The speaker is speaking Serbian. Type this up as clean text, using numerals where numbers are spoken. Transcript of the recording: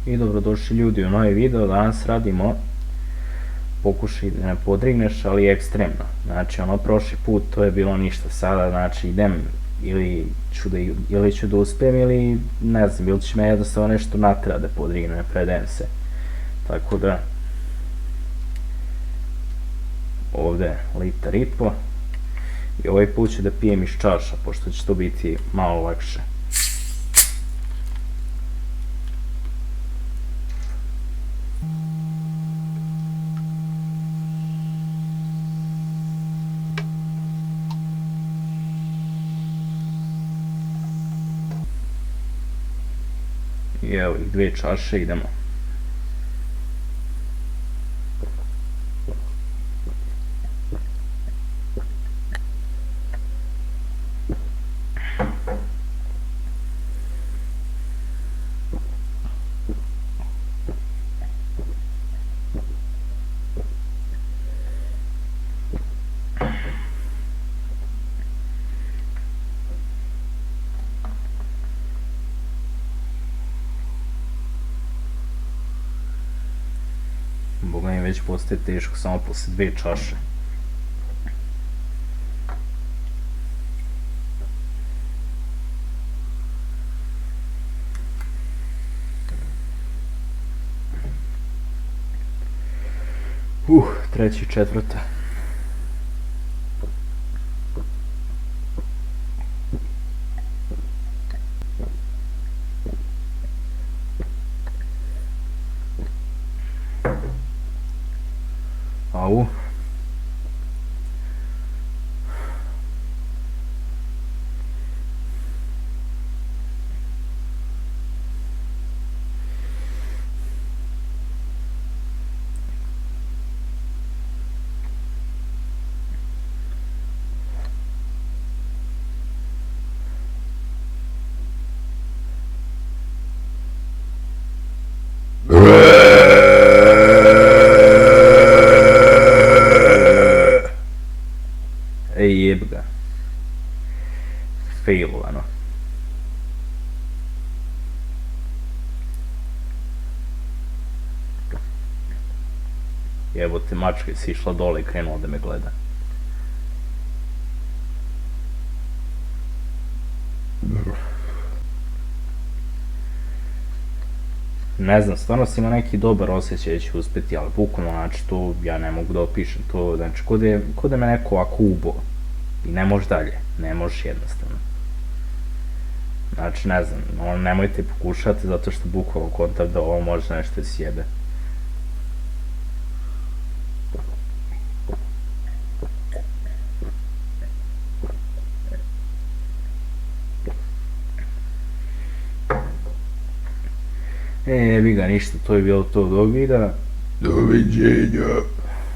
I dobrodošli ljudi u novi video. Danas radimo pokušaj da ne podrigneš, ali ekstremno. Znači ono prošli put to je bilo ništa. Sada znači idem ili ću da uspem ili ne znam, ili će me jednostavno nešto natera da podrigne, ne predajem se. Tako da ovde litar i po i ovaj put ću da pijem iz čaša, pošto će to biti malo lakše. I evo ih 2 čaše, idemo. Boga mi već postaje teško samo posle 2 čaše. Treća i četvrta. Au. Ej, jeb ga. Failovano. Jebote, mačka je sišla dole i krenula da me gleda. Ne znam, stvarno sam imao neki dobar osjećaj da ću uspeti, ali bukvalno, znači, to ja ne mogu da opišem, to, znači, ko da me neko ovako ubo i ne možeš dalje, ne možeš jednostavno. Znači, ne znam, nemojte pokušati, zato što bukvalno kontam da ovo može nešto da sjebe. Evi ga, ništa, to je bilo to od ovog videa. Doviđenja.